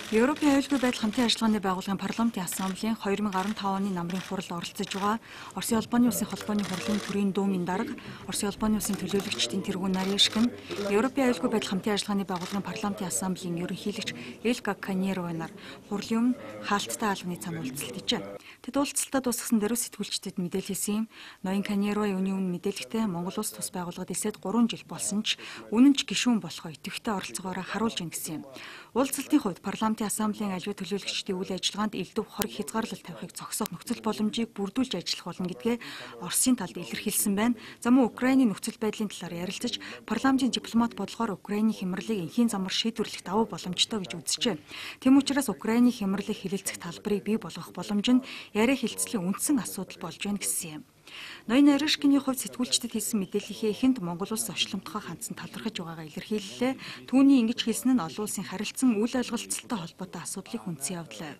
Европын аюулгүй байдал хамтын ажиллагааны байгууллагын парламентын ассамблеийн 2015 оны намрын хуралд оролцож байгаа Оросын улбаны улсын холбооны хурлын төрийн дүүмийн дарга, Оросын улбаны улсын төлөөлөгчдийн тэргүүн Наришк нь Европын аюулгүй байдал хамтын ажиллагааны байгууллагын парламентын ассамблеийн ерөнхийлөгч Элка Каньероваар хурлын өмнө хаалттай албаны цан уулзалтжээ. Тэд уулзалтаа дуусгасан дээрөө сэтгүүлчдэд мэдээлэл хийсэн юм. Ноён Каньерова үүний өмнө мэдээлэхдээ Монгол улс тус байгууллагад эсээд 3 жил болсон ч үнэн ч гишүүн болохоо идэвхтэй оролцоогоороо харуулж ийн гэсэн юм. Уулзалтын хувьд парламентын ассамблеийн аливаа төлөөлөгчдийн үйл ажиллагаанд элдв хориг хязгаарлалт тавихыг зогсоох нөхцөл боломжийг бүрдүүлж ажиллах болно гэдгээ Оросын талд илэрхийлсэн байна. За мөн Украиний нөхцөл байдлын талаар ярилцаж парламентын дипломат бодлогоор Украиний хямралыг энхийн замаар шийдвэрлэх давуу боломжтой гэж үзжээ. Тэм учраас Украиний хямралыг хэлэлцэх талбарыг бий болгох боломж нь яриа хэлцлийн үндсэн асуудал болж байна гэсэн юм. Ноён Наришкины хувьд сэтгүүлчдэд хийсэн мэдээллийнхээ эхэнд Монгол улс орчломтгоо хандсан талархаж байгаагаа илэрхийллээ. Түүний ингэж хэлсэн нь олон улсын харилцан үйл ойлголцолтой холбоотой асуудлыг хүндсэн явдлаа.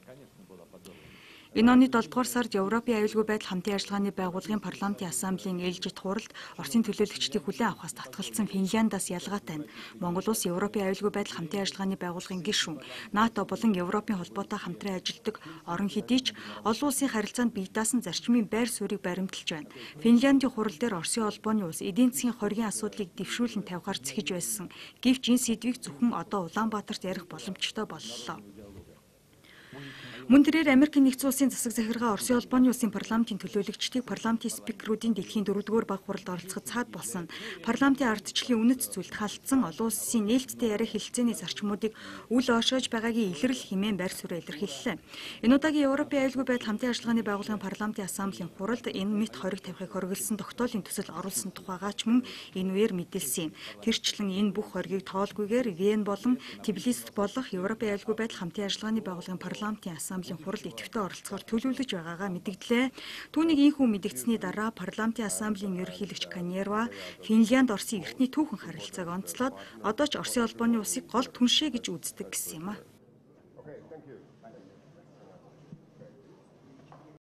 Энэ оны 7 дугаар сард Европын аюулгүй байдал хамтын ажиллагааны байгууллагын парламентын ассамблеийн ээлжид хуралд Оросын төлөөлөгчдийг хүлээн авахаас татгалзсан Финляндаас ялгаатай нь Монгол улс Европын аюулгүй байдал хамтын ажиллагааны байгууллагын гишүүн, НАТО болон Европын холбоотой хамтран ажилладаг орон хэдий ч олон улсын харилцаанд бие даасан зарчмын байр суурийг баримталж байна. Финляндийн хурал дээр Оросын холбооны улс эдийн засгийн хоргийн асуудлыг дэвшүүлэн тавихаар зэхэж байсан. Гэвч энэ сэдвийг зөвхөн одоо Улаанбаатарт ярих боломжтой боллоо. Мөн тэрээр Америкийн нэгдсэн улсын засаг захиргаа Оросын улбаны улсын парламентын төлөөлөгчдийг парламентын спикерүүдийн дэлхийн 4-р баг хуралд оролцоход цаад болсон парламентын ардчлалын үнэт зүйлд халтсан олон улсын нээлттэй яриа хэлцээний зарчмуудыг үл ойшоож байгаагийн илрэл хэмээн байр суурь илэрхийллээ. Энэ удаагийн Европын аюулгүй байдал хамтын ажиллагааны байгууллагын парламентын ассамблеийн хуралд энэ мэт хориг тавихыг хориглосон тогтоолын төсөл оруулсан тухайгаа ч мөн энэ үеэр мэдээлсэн юм. Тэрчлэн энэ бүх хоригийг тоолгүйгээр Вен болон Тбилисид болох Европын аюулгүй байдал хамтын ажиллагааны байгууллагын парламентын ассамблеийн хуралд идэвхтэй оролцохоор төлөвлөж байгаагаа мэдгдлээ. Түүнийг ийхүү мэдгдсэний дараа парламентын ассамблеийн ерөнхийлөгч Каньерова Финлянд Оросын эртний түүхэн харилцааг онцлоод одоо ч Оросын улбаны улсыг гол түншээ гэж үздэг гэсэн юм а.